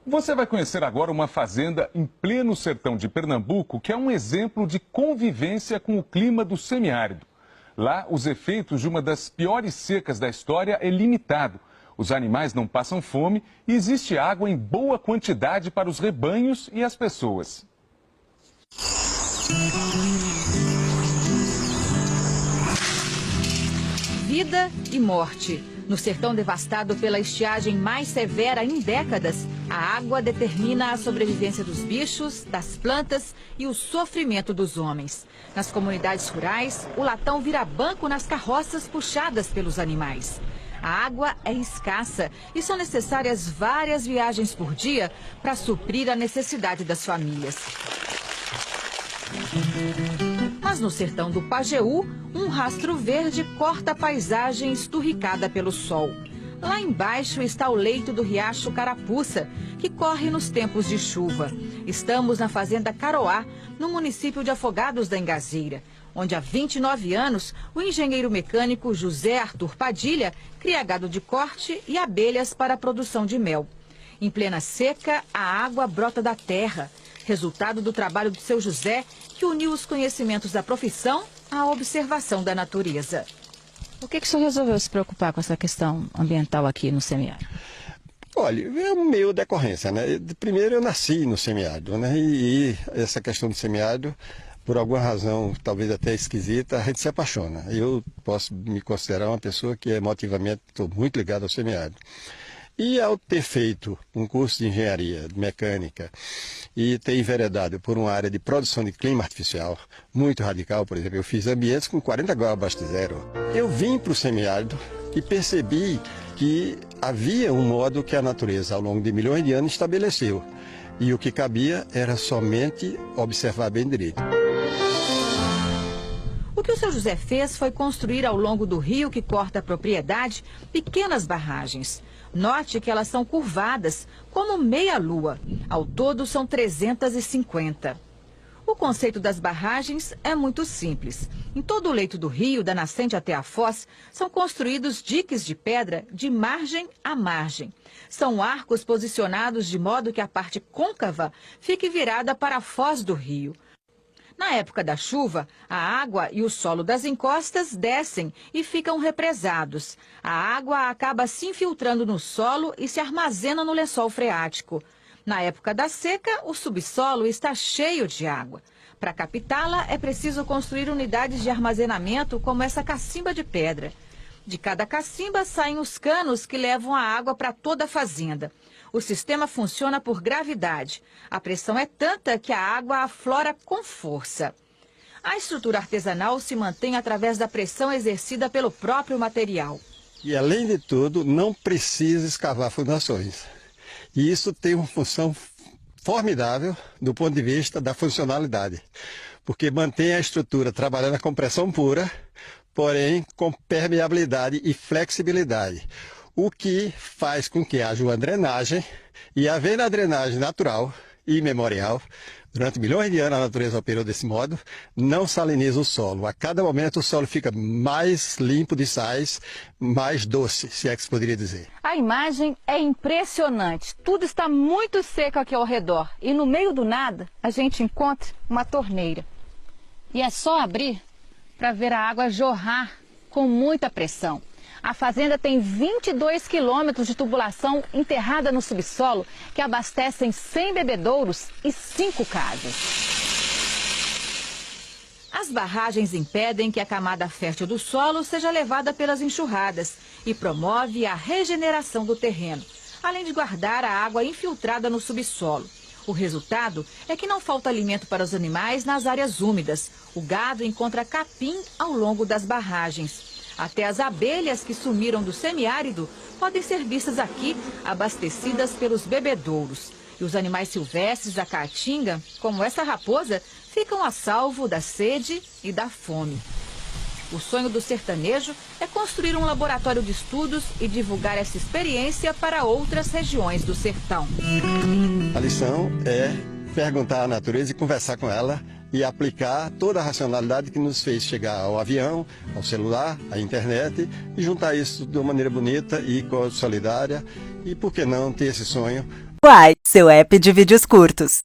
Você vai conhecer agora uma fazenda em pleno sertão de Pernambuco que é um exemplo de convivência com o clima do semiárido. Lá, os efeitos de uma das piores secas da história é limitado. Os animais não passam fome e existe água em boa quantidade para os rebanhos e as pessoas. Vida e morte. No sertão devastado pela estiagem mais severa em décadas, a água determina a sobrevivência dos bichos, das plantas e o sofrimento dos homens. Nas comunidades rurais, o latão vira banco nas carroças puxadas pelos animais. A água é escassa e são necessárias várias viagens por dia para suprir a necessidade das famílias. Mas no sertão do Pajeú, um rastro verde corta a paisagem esturricada pelo sol. Lá embaixo está o leito do riacho Carapuça, que corre nos tempos de chuva. Estamos na fazenda Caroá, no município de Afogados da Engazeira, onde há 29 anos o engenheiro mecânico José Arthur Padilha cria gado de corte e abelhas para a produção de mel. Em plena seca, a água brota da terra, resultado do trabalho do seu José, que uniu os conhecimentos da profissão à observação da natureza. Por que o senhor resolveu se preocupar com essa questão ambiental aqui no semiárido? Olha, é um meio decorrência, né? Primeiro eu nasci no semiárido, né? E essa questão do semiárido, por alguma razão, talvez até esquisita, a gente se apaixona. Eu posso me considerar uma pessoa que emotivamente estou muito ligado ao semiárido. E ao ter feito um curso de engenharia mecânica e ter enveredado por uma área de produção de clima artificial muito radical, por exemplo, eu fiz ambientes com 40 graus abaixo de zero. Eu vim para o semiárido e percebi que havia um modo que a natureza, ao longo de milhões de anos, estabeleceu. E o que cabia era somente observar bem direito. O que o seu José fez foi construir ao longo do rio que corta a propriedade pequenas barragens. Note que elas são curvadas, como meia-lua. Ao todo, são 350. O conceito das barragens é muito simples. Em todo o leito do rio, da nascente até a foz, são construídos diques de pedra de margem a margem. São arcos posicionados de modo que a parte côncava fique virada para a foz do rio. Na época da chuva, a água e o solo das encostas descem e ficam represados. A água acaba se infiltrando no solo e se armazena no lençol freático. Na época da seca, o subsolo está cheio de água. Para captá-la, é preciso construir unidades de armazenamento como essa cacimba de pedra. De cada cacimba saem os canos que levam a água para toda a fazenda. O sistema funciona por gravidade. A pressão é tanta que a água aflora com força. A estrutura artesanal se mantém através da pressão exercida pelo próprio material. E, além de tudo, não precisa escavar fundações. E isso tem uma função formidável do ponto de vista da funcionalidade, porque mantém a estrutura trabalhando com pressão pura, porém com permeabilidade e flexibilidade. O que faz com que haja uma drenagem, e havendo a drenagem natural e memorial, durante milhões de anos a natureza operou desse modo, não saliniza o solo. A cada momento o solo fica mais limpo de sais, mais doce, se é que se poderia dizer. A imagem é impressionante. Tudo está muito seco aqui ao redor. E no meio do nada, a gente encontra uma torneira. E é só abrir para ver a água jorrar com muita pressão. A fazenda tem 22 quilômetros de tubulação enterrada no subsolo que abastecem 100 bebedouros e 5 casas. As barragens impedem que a camada fértil do solo seja levada pelas enxurradas e promove a regeneração do terreno, além de guardar a água infiltrada no subsolo. O resultado é que não falta alimento para os animais nas áreas úmidas. O gado encontra capim ao longo das barragens. Até as abelhas que sumiram do semiárido podem ser vistas aqui, abastecidas pelos bebedouros. E os animais silvestres da caatinga, como essa raposa, ficam a salvo da sede e da fome. O sonho do sertanejo é construir um laboratório de estudos e divulgar essa experiência para outras regiões do sertão. A lição é perguntar à natureza e conversar com ela e aplicar toda a racionalidade que nos fez chegar ao avião, ao celular, à internet e juntar isso de uma maneira bonita e solidária e, por que não, ter esse sonho Uai, seu app de vídeos curtos.